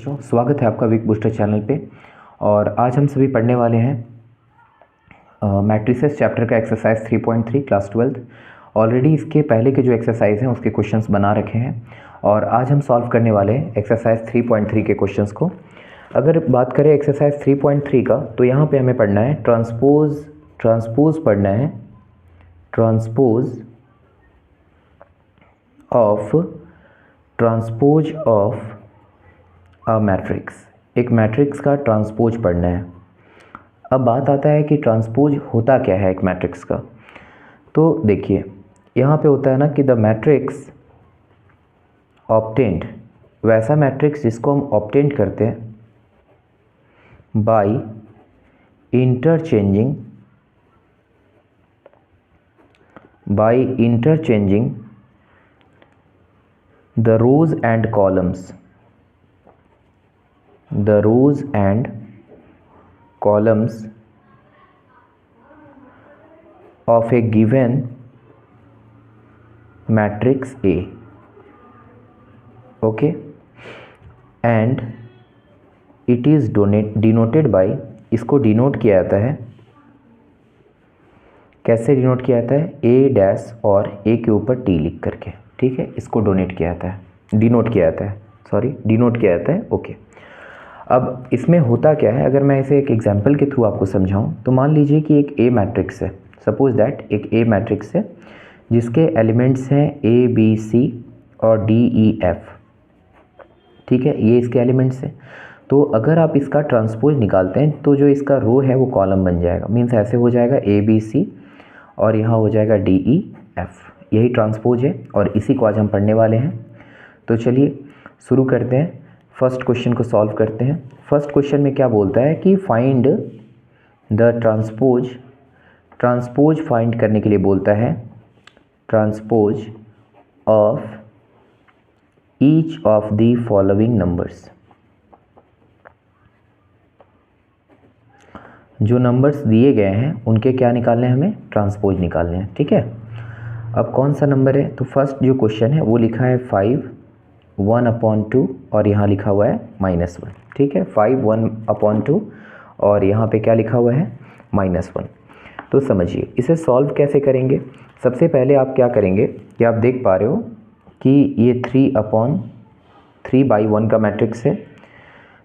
स्वागत है आपका वीक बूस्टर चैनल पे। और आज हम सभी पढ़ने वाले हैं मैट्रिसेस चैप्टर का एक्सरसाइज 3.3 क्लास 12। ऑलरेडी इसके पहले के जो एक्सरसाइज हैं उसके क्वेश्चंस बना रखे हैं और आज हम सॉल्व करने वाले हैं एक्सरसाइज 3.3 के क्वेश्चंस को। अगर बात करें एक्सरसाइज 3.3 का तो यहाँ पे हमें पढ़ना है ट्रांसपोज पढ़ना है, ट्रांसपोज ऑफ अ मैट्रिक्स। एक मैट्रिक्स का ट्रांसपोज पढ़ना है। अब बात आता है कि ट्रांसपोज होता क्या है एक मैट्रिक्स का। तो देखिए यहाँ पे होता है ना कि द मैट्रिक्स ऑब्टेन्ड, वैसा मैट्रिक्स जिसको हम ऑब्टेंड करते हैं by interchanging the rows and columns of a given matrix A, okay, and it is denoted by, इसको डिनोट किया जाता है, कैसे डिनोट किया जाता है, A डैश और A के ऊपर T लिख करके, ठीक है, इसको डिनोट किया जाता है, ओके। अब इसमें होता क्या है, अगर मैं इसे एक एग्जांपल के थ्रू आपको समझाऊं तो मान लीजिए कि एक A मैट्रिक्स है, सपोज दैट एक A मैट्रिक्स है जिसके एलिमेंट्स हैं A B C और D E F, ठीक है, ये इसके एलिमेंट्स हैं। तो अगर आप इसका ट्रांसपोज निकालते हैं तो जो इसका रो है वो कॉलम बन जाएगा, मीन्स ऐसे हो जाएगा A B C और यहाँ हो जाएगा D E F, यही ट्रांसपोज है और इसी को आज हम पढ़ने वाले हैं। तो चलिए शुरू करते हैं, फर्स्ट क्वेश्चन को सॉल्व करते हैं। फर्स्ट क्वेश्चन में क्या बोलता है कि फाइंड द ट्रांसपोज फाइंड करने के लिए बोलता है transpose of each of the following numbers. जो नंबर्स दिए गए हैं उनके क्या निकालने हैं, हमें ट्रांसपोज निकालने हैं, ठीक है। अब कौन सा नंबर है, तो फर्स्ट जो क्वेश्चन है वो लिखा है 5 1/2 और यहाँ लिखा हुआ है -1, ठीक है, 5 1/2 और यहाँ पे क्या लिखा हुआ है -1। तो समझिए इसे सॉल्व कैसे करेंगे। सबसे पहले आप क्या करेंगे कि आप देख पा रहे हो कि ये 3/1 का मैट्रिक्स है,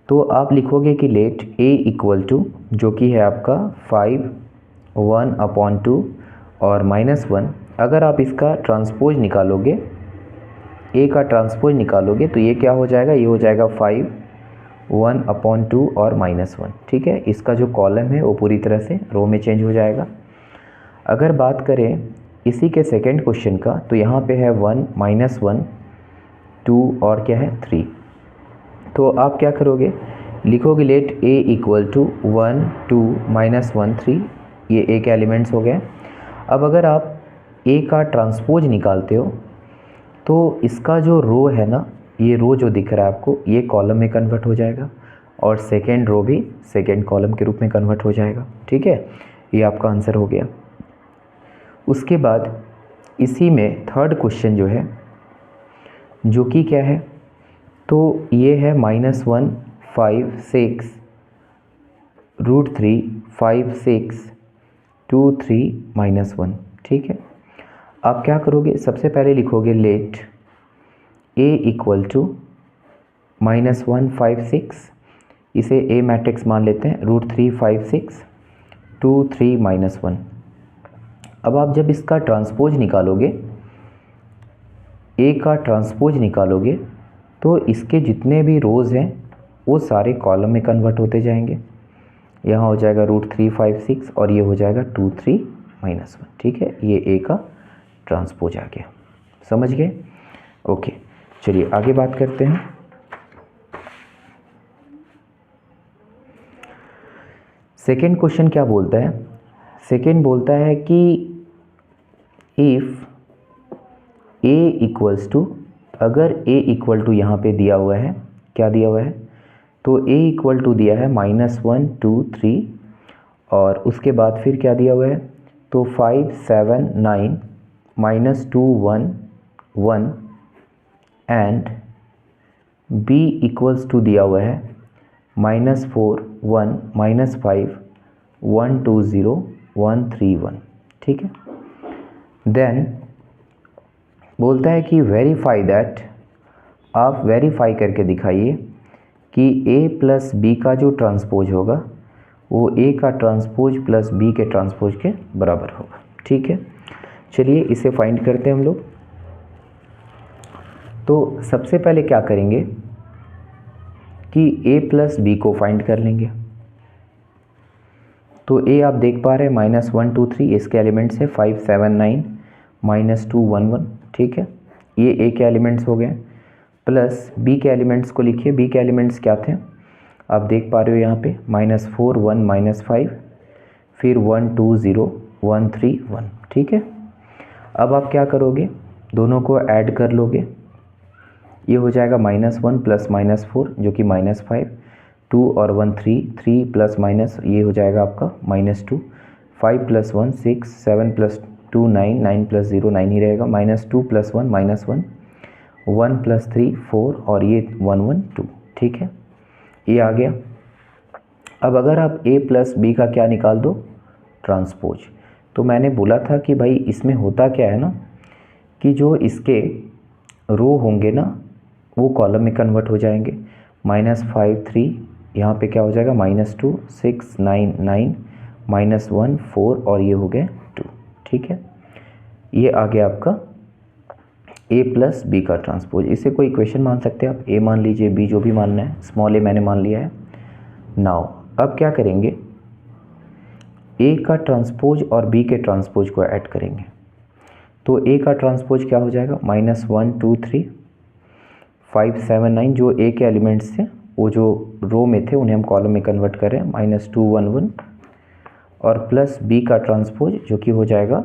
तो आप लिखोगे कि लेट A इक्वल टू, जो कि है आपका 5 1/2 और -1। अगर आप इसका ट्रांसपोज निकालोगे, A का ट्रांसपोज निकालोगे तो ये क्या हो जाएगा, ये हो जाएगा 5 1/2 और -1, ठीक है। इसका जो कॉलम है वो पूरी तरह से रो में चेंज हो जाएगा। अगर बात करें इसी के सेकंड क्वेश्चन का तो यहाँ पे है 1 -1 2 और क्या है 3। तो आप क्या करोगे, लिखोगे लेट A इक्वल टू 1 2 -1 3, ये A के एलिमेंट्स हो गए। अब अगर आप A का ट्रांसपोज निकालते हो तो इसका जो रो है ना, ये रो जो दिख रहा है आपको, ये कॉलम में कन्वर्ट हो जाएगा और सेकेंड रो भी सेकेंड कॉलम के रूप में कन्वर्ट हो जाएगा, ठीक है। ये आपका आंसर हो गया। उसके बाद इसी में थर्ड क्वेश्चन जो है, जो कि क्या है, तो ये है -1 5 6 √3 5 6 2 3 -1, ठीक है। आप क्या करोगे, सबसे पहले लिखोगे लेट A इक्वल टू -1 5 6, इसे A मैट्रिक्स मान लेते हैं, √3 5 6 2 3 -1। अब आप जब इसका ट्रांसपोज निकालोगे, A का ट्रांसपोज निकालोगे तो इसके जितने भी रोज़ हैं वो सारे कॉलम में कन्वर्ट होते जाएंगे। यहाँ हो जाएगा √3 5 6 और ये हो जाएगा 2 3 -1, ठीक है। ये A का ट्रांसपोज आ गया, समझ गए, ओके। चलिए आगे बात करते हैं। सेकेंड क्वेश्चन क्या बोलता है, सेकेंड बोलता है कि इफ़ A इक्वल्स टू, अगर A इक्वल टू यहाँ पे दिया हुआ है, क्या दिया हुआ है, तो A इक्वल टू दिया है -1 2 3 और उसके बाद फिर क्या दिया हुआ है, तो 5 7 9 -2 1 1 and बी इक्वल्स टू दिया हुआ है -4 1 -5 1 2 0 1 3 1, ठीक है। देन बोलता है कि वेरीफाई दैट, आप वेरीफाई करके दिखाइए कि ए प्लस बी का जो ट्रांसपोज होगा वो ए का ट्रांसपोज प्लस बी के ट्रांसपोज के बराबर होगा, ठीक है। चलिए इसे फाइंड करते हैं हम लोग। तो सबसे पहले क्या करेंगे कि ए प्लस बी को फाइंड कर लेंगे। तो ए आप देख पा रहे हैं -1 2 3, इसके एलिमेंट्स है 5 7 9 -2 1 1, ठीक है। ये ए के एलिमेंट्स हो गए। प्लस बी के एलिमेंट्स को लिखिए। बी के एलिमेंट्स क्या थे आप देख पा रहे हो यहाँ पे -4 1 -5, फिर 1 2 0 1 3 1, ठीक है। अब आप क्या करोगे, दोनों को ऐड कर लोगे। ये हो जाएगा -1 प्लस -4 जो कि -5, 2 और 1 3, 3 प्लस माइनस ये हो जाएगा आपका -2, 5 प्लस 1 6, 7 प्लस 2 9, 9 प्लस 0 9 ही रहेगा, -2 प्लस 1 -1, 1 प्लस 3 4 और ये 1 1 2, ठीक है। ये आ गया। अब अगर आप a प्लस बी का क्या निकाल दो, ट्रांसपोज। तो मैंने बोला था कि भाई इसमें होता क्या है ना कि जो इसके रो होंगे ना वो कॉलम में कन्वर्ट हो जाएंगे। -5 3, यहाँ पे क्या हो जाएगा -2 6 9 9, -1 4 और ये हो गए 2, ठीक है। ये आ गया आपका a प्लस बी का ट्रांसपोज। इसे कोई इक्वेशन मान सकते हैं आप, a मान लीजिए, b जो भी मानना है, स्मॉल a मैंने मान लिया है। नाउ अब क्या करेंगे, a का ट्रांसपोज और b के ट्रांसपोज को ऐड करेंगे। तो a का ट्रांसपोज क्या हो जाएगा -1 2 3 5 7 9, जो a के एलिमेंट्स थे वो जो रो में थे उन्हें हम कॉलम में कन्वर्ट करें, -2 1 1, और प्लस b का ट्रांसपोज जो कि हो जाएगा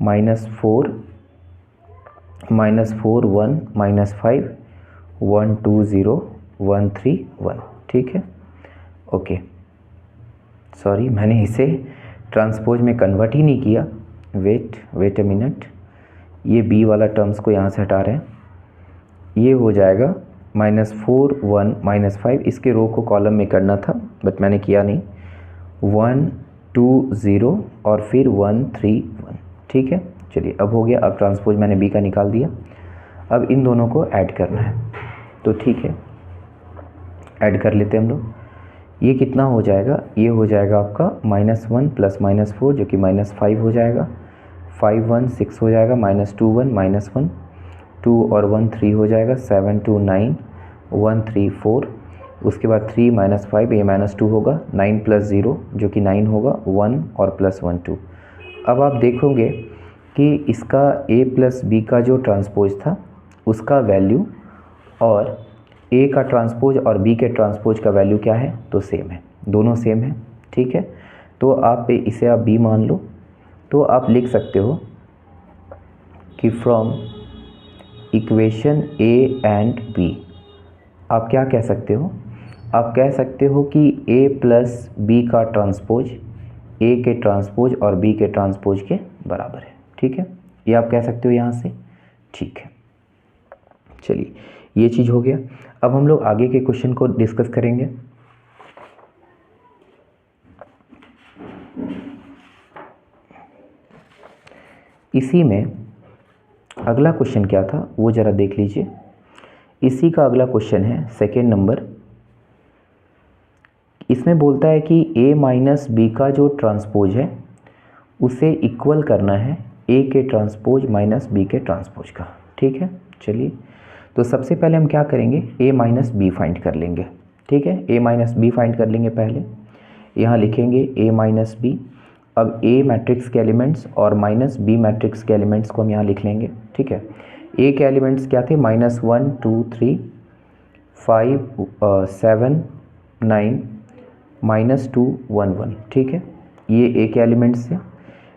-4 1 -5 1 2 0 1 3 1, ठीक है। ओके, सॉरी मैंने इसे ट्रांसपोज में कन्वर्ट ही नहीं किया। वेट अ मिनट, ये b वाला टर्म्स को यहाँ से हटा रहे हैं। ये हो जाएगा -4 1 -5, इसके रो को कॉलम में करना था बट मैंने किया नहीं, 1 2 0 और फिर 1 3 1, ठीक है। चलिए अब हो गया। अब ट्रांसपोज मैंने b का निकाल दिया। अब इन दोनों को ऐड करना है, तो ठीक है ऐड कर लेते हैं हम लोग। ये कितना हो जाएगा, ये हो जाएगा आपका -1 प्लस -4 जो कि -5 हो जाएगा, 5 1 6 हो जाएगा, -2 1 -1 2 और 1 3 हो जाएगा, 7 2 9 1 3 4, उसके बाद 3 -5 ये -2 होगा, 9 प्लस 0 जो कि 9 होगा, 1 और प्लस 1 2। अब आप देखोगे कि इसका a प्लस बी का जो ट्रांसपोज था उसका वैल्यू और a का ट्रांसपोज और b के ट्रांसपोज का वैल्यू क्या है, तो सेम है, दोनों सेम है, ठीक है। तो आप इसे आप b मान लो। तो आप लिख सकते हो कि from equation a and b आप क्या कह सकते हो, आप कह सकते हो कि a प्लस बी का ट्रांसपोज a के ट्रांसपोज और b के ट्रांसपोज के बराबर है, ठीक है। ये आप कह सकते हो यहाँ से, ठीक है। चलिए ये चीज़ हो गया। अब हम लोग आगे के क्वेश्चन को डिस्कस करेंगे। इसी में अगला क्वेश्चन क्या था वो ज़रा देख लीजिए। इसी का अगला क्वेश्चन है सेकेंड नंबर। इसमें बोलता है कि a माइनस बी का जो ट्रांसपोज है उसे इक्वल करना है a के ट्रांसपोज माइनस बी के ट्रांसपोज का, ठीक है। चलिए तो सबसे पहले हम क्या करेंगे, a माइनस बी फाइंड कर लेंगे, ठीक है। a माइनस बी फाइंड कर लेंगे पहले, यहाँ लिखेंगे a माइनस बी। अब a मैट्रिक्स के एलिमेंट्स और माइनस बी मैट्रिक्स के एलिमेंट्स को हम यहाँ लिख लेंगे, ठीक है। a के एलिमेंट्स क्या थे, -1 2 3 5 7 9 -2 1 1, ठीक है। ये a के एलिमेंट्स थे।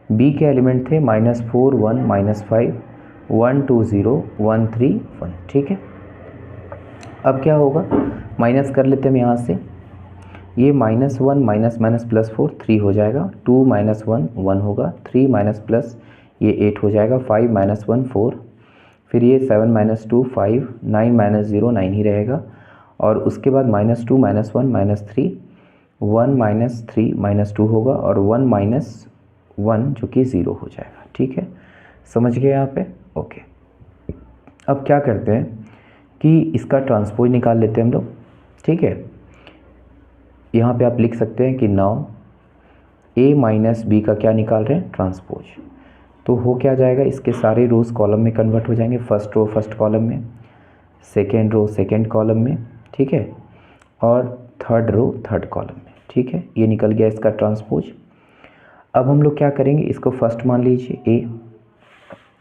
b के एलिमेंट थे -4 1 -5 1 2 0 1 3 1, ठीक है। अब क्या होगा, माइनस कर लेते हैं हम यहाँ से। ये -1 माइनस प्लस 4 3 हो जाएगा, 2 -1 1 होगा, 3 माइनस प्लस ये 8 हो जाएगा, 5 -1 4 फिर ये 7 माइनस 2 5, 9 माइनस 0 9 ही रहेगा, और उसके बाद -2 -1 -3, 1 माइनस 3 -2 होगा, और 1 माइनस 1 जो कि 0 हो जाएगा। ठीक है, समझ गए यहाँ पे? ओके। अब क्या करते हैं कि इसका ट्रांसपोज निकाल लेते हैं हम लोग। ठीक है, यहाँ पे आप लिख सकते हैं कि नाउ a माइनस बी का क्या निकाल रहे हैं? ट्रांसपोज। तो हो क्या जाएगा, इसके सारे रोज़ कॉलम में कन्वर्ट हो जाएंगे। फर्स्ट रो फर्स्ट कॉलम में, सेकेंड रो सेकेंड कॉलम में, ठीक है, और थर्ड रो थर्ड कॉलम में। ठीक है, ये निकल गया इसका ट्रांसपोज। अब हम लोग क्या करेंगे, इसको फर्स्ट मान लीजिए ए,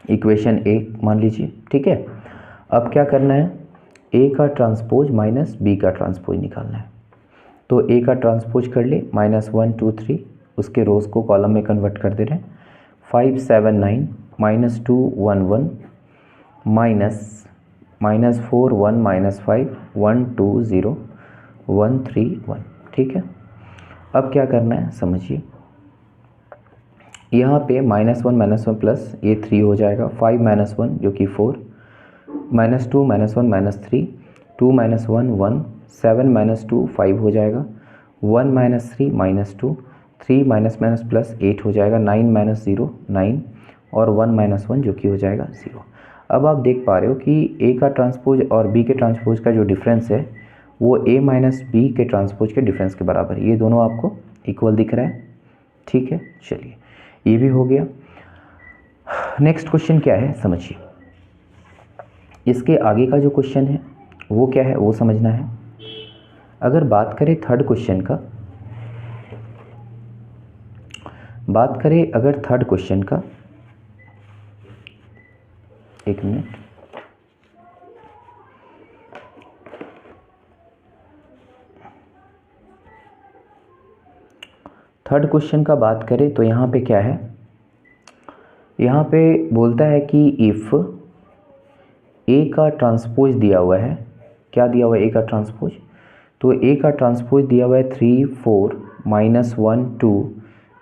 इक्वेशन ए मान लीजिए। ठीक है, अब क्या करना है, ए का ट्रांसपोज माइनस बी का ट्रांसपोज निकालना है। तो ए का ट्रांसपोज कर ले, -1 2 3, उसके रोज़ को कॉलम में कन्वर्ट कर दे रहे हैं। 5 7 9, -2 1 1, -4 1 -5 1 2 0 1 3 1। ठीक है, अब क्या करना है समझिए, यहाँ पे -1 प्लस ये 3 हो जाएगा, 5 -1 जो कि 4, -2 -1 -3, 2 -1 1, 7 -2 5 हो जाएगा, 1 -3 -2, 3 माइनस प्लस 8 हो जाएगा, 9 -0 9, और 1 -1 जो कि हो जाएगा 0। अब आप देख पा रहे हो कि ए का ट्रांसपोज और बी के ट्रांसपोज का जो डिफरेंस है वो ए माइनस बी के ट्रांसपोज के डिफरेंस के बराबर है। ये दोनों आपको इक्वल दिख रहा है। ठीक है, चलिए ये भी हो गया। नेक्स्ट क्वेश्चन क्या है समझिए, इसके आगे का जो क्वेश्चन है वो क्या है वो समझना है। अगर बात करें थर्ड क्वेश्चन का, बात करें अगर थर्ड क्वेश्चन का, एक मिनट, थर्ड क्वेश्चन का बात करें तो यहाँ पे क्या है, यहाँ पे बोलता है कि इफ़ ए का ट्रांसपोज दिया हुआ है, क्या दिया हुआ है ए का ट्रांसपोज, तो ए का ट्रांसपोज दिया हुआ है 3 4 -1 2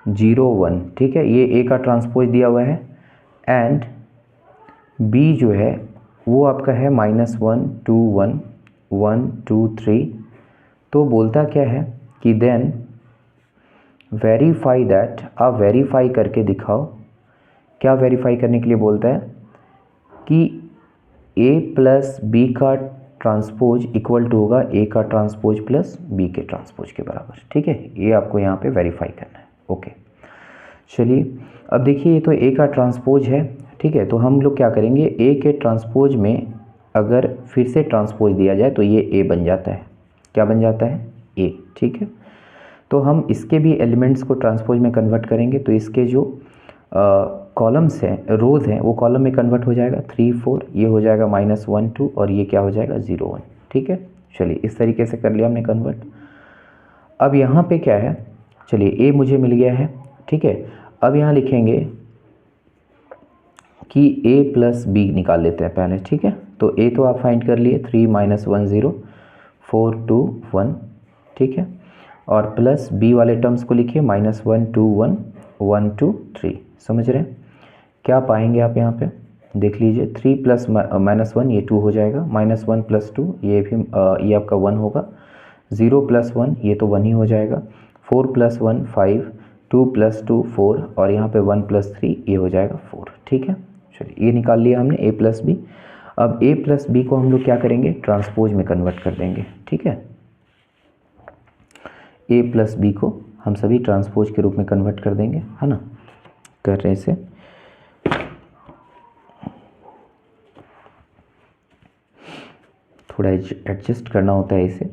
0 1। ठीक है, ये ए का ट्रांसपोज दिया हुआ है, एंड बी जो है वो आपका है -1 2 1 1 2 3। तो बोलता क्या है कि देन वेरीफाई दैट, आप वेरीफाई करके दिखाओ। क्या वेरीफाई करने के लिए बोलता है कि a प्लस बी का ट्रांसपोज इक्वल टू होगा ए का ट्रांसपोज प्लस बी के ट्रांसपोज के बराबर। ठीक है, ये आपको यहाँ पे वेरीफाई करना है। ओके, चलिए अब देखिए ये तो ए का ट्रांसपोज है। ठीक है, तो हम लोग क्या करेंगे, ए के ट्रांसपोज में अगर फिर से ट्रांसपोज दिया जाए तो ये ए बन जाता है। क्या बन जाता है? ए। ठीक है, तो हम इसके भी एलिमेंट्स को ट्रांसपोज में कन्वर्ट करेंगे, तो इसके जो कॉलम्स हैं, रोज़ हैं, वो कॉलम में कन्वर्ट हो जाएगा। 3 4 ये हो जाएगा -1 2, और ये क्या हो जाएगा 0 1। ठीक है, चलिए इस तरीके से कर लिया हमने कन्वर्ट। अब यहाँ पे क्या है, चलिए ए मुझे मिल गया है। ठीक है, अब यहाँ लिखेंगे कि a प्लस बी निकाल लेते हैं पहले। ठीक है, तो a तो आप फाइंड कर लिए, 3 -1 0 4 2 1। ठीक है, और प्लस b वाले टर्म्स को लिखिए, -1 2 1 1 2 3। समझ रहे हैं? क्या पाएंगे आप यहाँ पे देख लीजिए, 3 प्लस -1 ये 2 हो जाएगा, -1 प्लस 2 ये भी ये आपका 1 होगा, 0 प्लस 1 ये तो 1 ही हो जाएगा, 4 प्लस 1 5, 2 प्लस 2 4, और यहाँ पे 1 प्लस 3 ये हो जाएगा 4। ठीक है, चलिए ये निकाल लिया हमने a प्लस बी। अब a प्लस बी को हम लोग क्या करेंगे, ट्रांसपोज में कन्वर्ट कर देंगे। ठीक है, a प्लस बी को हम सभी ट्रांसपोज के रूप में कन्वर्ट कर देंगे, है ना। कर रहे इसे, थोड़ा एडजस्ट करना होता है इसे,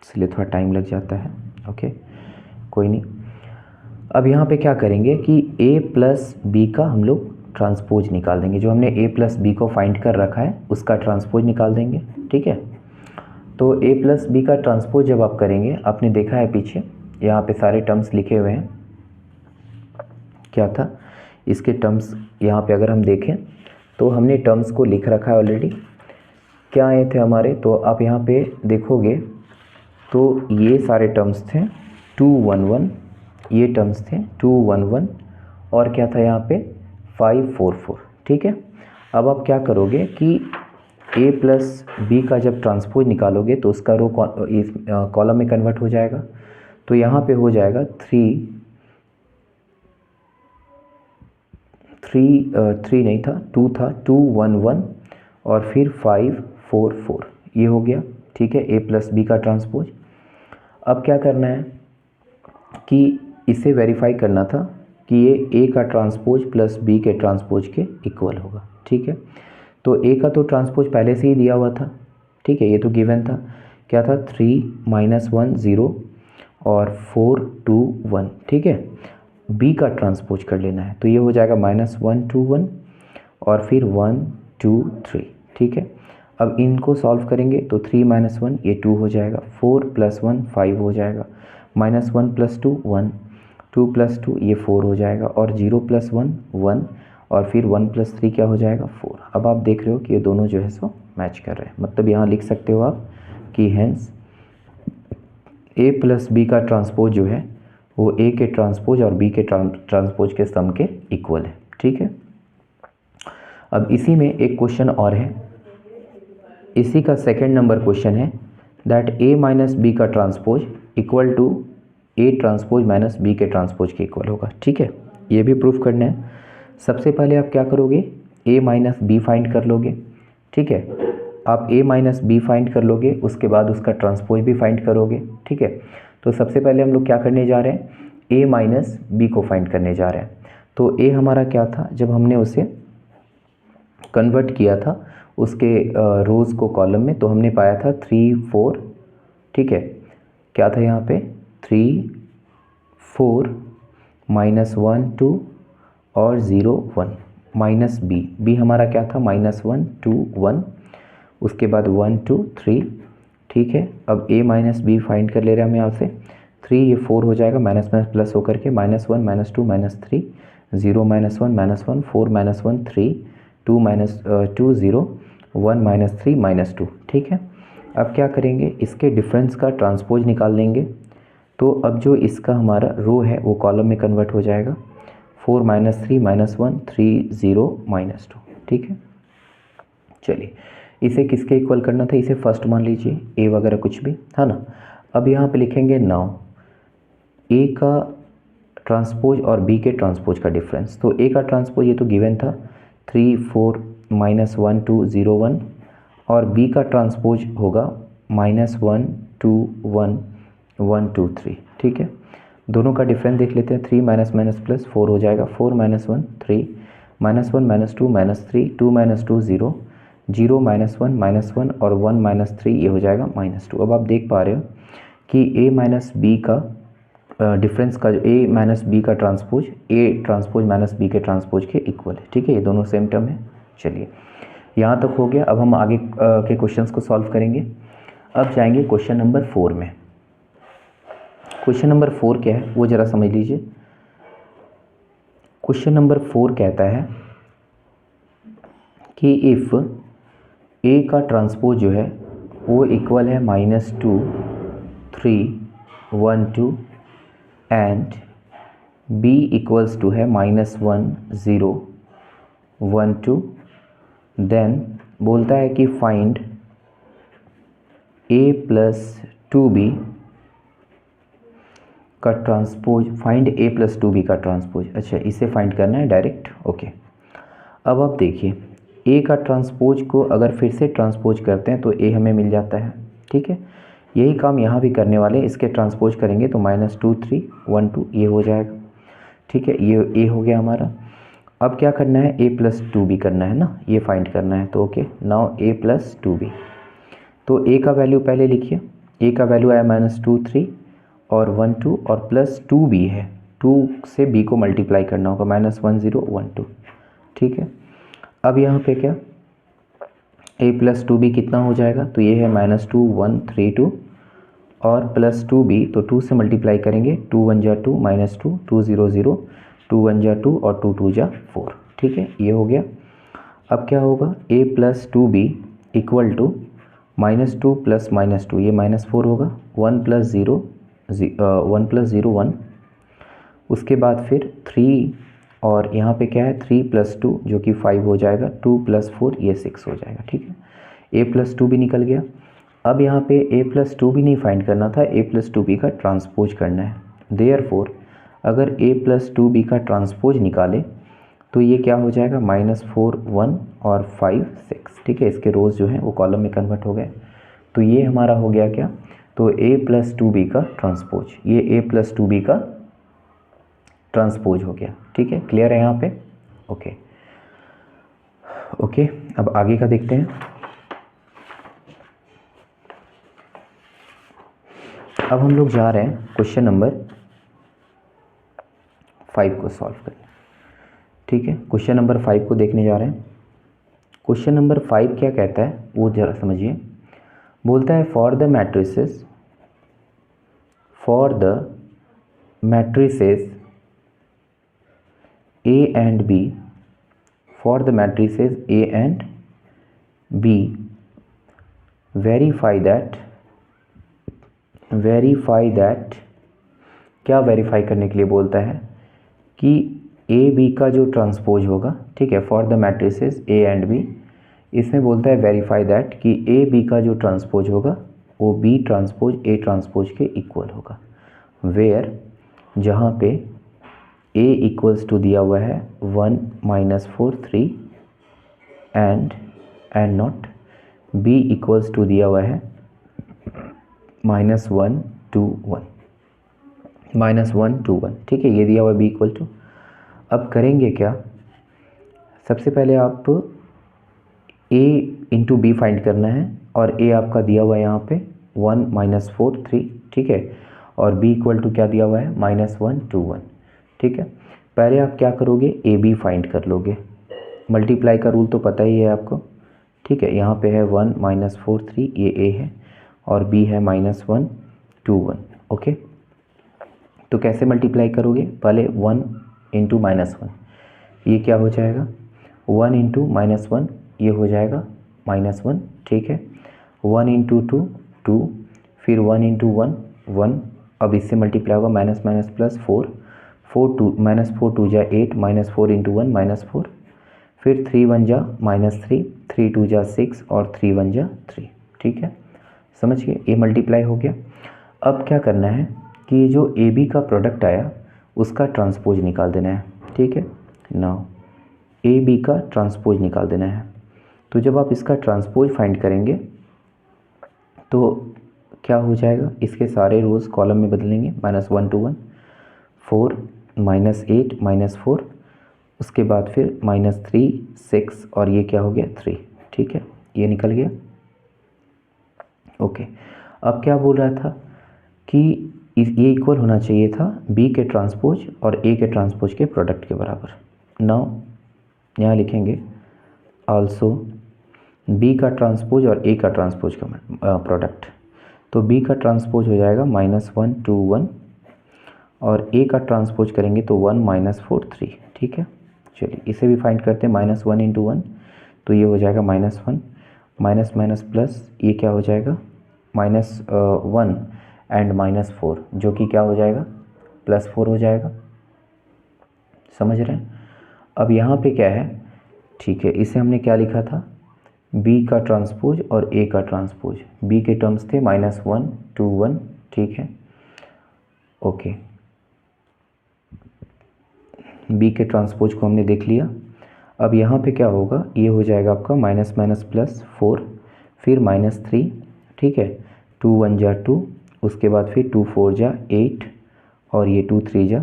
इसलिए थोड़ा टाइम लग जाता है। ओके, कोई नहीं। अब यहाँ पे क्या करेंगे कि a प्लस बी का हम लोग ट्रांसपोज निकाल देंगे। जो हमने a प्लस बी को फाइंड कर रखा है उसका ट्रांसपोज निकाल देंगे। ठीक है, तो a प्लस बी का ट्रांसपोज जब आप करेंगे, आपने देखा है पीछे यहाँ पे सारे टर्म्स लिखे हुए हैं। क्या था इसके टर्म्स, यहाँ पे अगर हम देखें तो हमने टर्म्स को लिख रखा है ऑलरेडी। क्या आए थे हमारे, तो आप यहाँ पे देखोगे तो ये सारे टर्म्स थे 2 1 1, ये टर्म्स थे 2 1 1, और क्या था यहाँ पे 5 4 4। ठीक है, अब आप क्या करोगे कि a प्लस बी का जब ट्रांसपोज निकालोगे तो उसका रो इस कॉलम में कन्वर्ट हो जाएगा। तो यहाँ पे हो जाएगा थ्री नहीं था, 2 था, 2 1 1 और फिर 5 4 4, ये हो गया। ठीक है, a प्लस बी का ट्रांसपोज। अब क्या करना है कि इसे वेरीफाई करना था कि ये a का ट्रांसपोज प्लस b के ट्रांसपोज के इक्वल होगा। ठीक है, तो a का तो ट्रांसपोज पहले से ही दिया हुआ था। ठीक है, ये तो गिवन था। क्या था, 3 -1 0 और 4 2 1। ठीक है, b का ट्रांसपोज कर लेना है, तो ये हो जाएगा -1 2 1 और फिर 1 2 3। ठीक है, अब इनको सॉल्व करेंगे तो 3 - 1 ये 2 हो जाएगा, 4 + 1 5 हो जाएगा, -1 + 2 1, 2 + 2 ये 4 हो जाएगा और 0 + 1 1 और फिर 1 + 3 क्या हो जाएगा 4। अब आप देख रहे हो कि ये दोनों जो है सो मैच कर रहे हैं, मतलब यहाँ लिख सकते हो आप कि हेंस a प्लस बी का ट्रांसपोज जो है वो a के ट्रांसपोज और b के ट्रांसपोज के सम के इक्वल है। ठीक है, अब इसी में एक क्वेश्चन और है, इसी का सेकंड नंबर क्वेश्चन है दैट a माइनस बी का transpose equal to a transpose minus b के ट्रांसपोज के इक्वल होगा। ठीक है, ये भी प्रूफ करना है। सबसे पहले आप क्या करोगे, a माइनस बी फाइंड कर लोगे। ठीक है, आप a माइनस बी फाइंड कर लोगे, उसके बाद उसका ट्रांसपोज भी फाइंड करोगे। ठीक है, तो सबसे पहले हम लोग क्या करने जा रहे हैं, a माइनस बी को फाइंड करने जा रहे हैं। तो a हमारा क्या था, जब हमने उसे कन्वर्ट किया था उसके रोज़ को कॉलम में, तो हमने पाया था 3 4। ठीक है, क्या था यहाँ पे 3 4 -1 2 और 0 1 माइनस बी हमारा क्या था -1 2 1, उसके बाद 1 2 3। ठीक है, अब a माइनस बी फाइंड कर ले रहे हैं हम यहाँ से। 3 ये 4 हो जाएगा, माइनस माइनस प्लस होकर के -1 -2 -3 0 -1 -1 4 -1 3 2 -2 0 1 -3 -2। ठीक है, अब क्या करेंगे, इसके डिफरेंस का ट्रांसपोज निकाल लेंगे। तो अब जो इसका हमारा रो है वो कॉलम में कन्वर्ट हो जाएगा, 4 -3 -1 3 0 -2। ठीक है, चलिए इसे किसके इक्वल करना था, इसे फर्स्ट मान लीजिए, a वगैरह कुछ भी है ना। अब यहाँ पे लिखेंगे नाउ a का ट्रांसपोज और b के ट्रांसपोज का डिफरेंस। तो a का ट्रांसपोज ये तो गिवन था 3 4 -1 2 0 1 और b का ट्रांसपोज होगा -1 2 1 1 2 3। ठीक है, दोनों का डिफरेंस देख लेते हैं, 3 माइनस माइनस प्लस 4 हो जाएगा, 4 -1 3 -1 -2 -3 2 -2 0 0 -1 -1 और 1 -3 ये हो जाएगा -2। अब आप देख पा रहे हो कि a माइनस बी का डिफरेंस का जो a माइनस बी का transpose a transpose minus B के ट्रांसपोज के इक्वल है। ठीक है, ये दोनों सेम टर्म है। चलिए यहाँ तक हो गया। अब हम आगे के क्वेश्चंस को सॉल्व करेंगे। अब जाएंगे क्वेश्चन नंबर 4 में। क्वेश्चन नंबर 4 क्या है वो ज़रा समझ लीजिए। क्वेश्चन नंबर 4 कहता है कि इफ़ a का ट्रांसपोज जो है वो इक्वल है -2 3 1 2 एंड b इक्वल्स टू है -1 0 1 2, देन बोलता है कि फाइंड a प्लस 2b का transpose, find a plus 2b का ट्रांसपोज। अच्छा, इसे फाइंड करना है डायरेक्ट। ओके, अब आप देखिए a का ट्रांसपोज को अगर फिर से ट्रांसपोज करते हैं तो a हमें मिल जाता है। ठीक है, यही काम यहाँ भी करने वाले, इसके ट्रांसपोज करेंगे तो -2 3 1 2 ये हो जाएगा। ठीक है, ये a हो गया हमारा। अब क्या करना है, a प्लस 2b करना है ना, ये फाइंड करना है। तो okay, now a plus 2b। तो a का वैल्यू पहले लिखिए, a का वैल्यू आया -2 3 और 1 2 और प्लस 2b है, 2 से b को मल्टीप्लाई करना होगा, -1 0 1 2। ठीक है, अब यहाँ पे क्या a प्लस 2b कितना हो जाएगा, तो ये है -2 1 3 2 और प्लस 2b, तो 2 से मल्टीप्लाई करेंगे, 2 1 जा 2 -2 2 0 0 2 1 जा 2 और 2 2 जा 4। ठीक है, ये हो गया। अब क्या होगा, a plus 2b equal to -2 plus -2 ये -4 होगा, 1 प्लस 0 1, उसके बाद फिर 3 और यहाँ पे क्या है 3 + 2 जो कि 5 हो जाएगा, 2 + 4 ये 6 हो जाएगा। ठीक है, a + 2b निकल गया। अब यहाँ पे a + 2b नहीं फाइंड करना था, a + 2b का ट्रांसपोज करना है। देयरफॉर अगर a + 2b का ट्रांसपोज निकाले तो ये क्या हो जाएगा, -4 1 और 5 6। ठीक है, इसके रोज़ जो हैं वो कॉलम में कन्वर्ट हो गए। तो ये हमारा हो गया क्या, तो a + 2b का ट्रांसपोज, ये a + 2b का ट्रांसपोज हो गया। ठीक है, क्लियर है यहाँ पे? ओके ओके, अब आगे का देखते हैं। अब हम लोग जा रहे हैं क्वेश्चन नंबर 5 को सॉल्व करने। ठीक है, क्वेश्चन नंबर 5 को देखने जा रहे हैं। क्वेश्चन नंबर 5 क्या कहता है वो जरा समझिए। बोलता है for the matrices A and B, for the matrices A and B, verify that क्या वेरीफाई करने के लिए बोलता है कि ए बी का जो ट्रांसपोज होगा, ठीक है, for the matrices A and B, इसमें बोलता है वेरीफाई दैट कि ए बी का जो ट्रांसपोज होगा वो बी ट्रांसपोज ए ट्रांसपोज के इक्वल होगा। वेयर जहाँ पे a इक्वल्स टू दिया हुआ है 1 -4 3 and not b equals to दिया हुआ है -1 2 1, -1 2 1। ठीक है, ये दिया हुआ है b इक्वल टू। अब करेंगे क्या, सबसे पहले आप a इंटू बी फाइंड करना है और a आपका दिया हुआ है यहाँ पे 1 -4 3। ठीक है, और b इक्वल टू क्या दिया हुआ है -1 2 1। ठीक है, पहले आप क्या करोगे, ए बी फाइंड कर लोगे। मल्टीप्लाई का रूल तो पता ही है आपको। ठीक है, यहाँ पे है 1 -4 3, ये ए है, और बी है -1 2 1। ओके, तो कैसे मल्टीप्लाई करोगे, पहले 1 इंटू -1, ये क्या हो जाएगा 1 इंटू -1, ये हो जाएगा -1। ठीक है, 1 इंटू 2 2, फिर 1 इंटू 1 1, अब इससे मल्टीप्लाई होगा माइनस माइनस प्लस 4 4 2 -4 2 जा 8, -4 इंटू 1 -4, फिर 3 1 जा -3, 3 2 जा 6 और 3 1 जा 3। ठीक है, समझिए ये मल्टीप्लाई हो गया। अब क्या करना है कि ये जो ए बी का प्रोडक्ट आया उसका ट्रांसपोज निकाल देना है। ठीक है, नाउ ए बी का ट्रांसपोज निकाल देना है। तो जब आप इसका ट्रांसपोज फाइंड करेंगे तो क्या हो जाएगा, इसके सारे रोज़ कॉलम में बदलेंगे, -1 2 1 4 -8 -4, उसके बाद फिर -3 6 और ये क्या हो गया 3। ठीक है, ये निकल गया। ओके, अब क्या बोल रहा था कि ये इक्वल होना चाहिए था बी के ट्रांसपोज और ए के ट्रांसपोज के प्रोडक्ट के बराबर। नाउ यहाँ लिखेंगे आल्सो बी का ट्रांसपोज और ए का ट्रांसपोज का प्रोडक्ट। तो बी का ट्रांसपोज हो जाएगा -1 2 1 और ए का ट्रांसपोज करेंगे तो 1 -4 3। ठीक है, चलिए इसे भी फाइंड करते हैं। -1 इंटू 1 तो ये हो जाएगा -1, माइनस माइनस प्लस ये क्या हो जाएगा -1 एंड -4 जो कि क्या हो जाएगा +4 हो जाएगा। समझ रहे हैं? अब यहाँ पे क्या है, ठीक है, इसे हमने क्या लिखा था, b का ट्रांसपोज और a का ट्रांसपोज। b के टर्म्स थे -1 2 1। ठीक है, ओके, b के ट्रांसपोज को हमने देख लिया। अब यहाँ पे क्या होगा, ये हो जाएगा आपका माइनस माइनस +4, फिर -3। ठीक है, 2 1 जा 2, उसके बाद फिर 2 4 जा 8 और ये 2 3 जा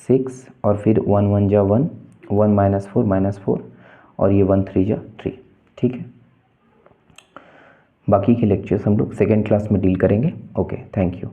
6 और फिर 1 1 जा 1 1 -4 और ये 1 3 जा 3। ठीक है, बाकी के लेक्चर्स हम लोग सेकेंड क्लास में डील करेंगे। Okay, thank you.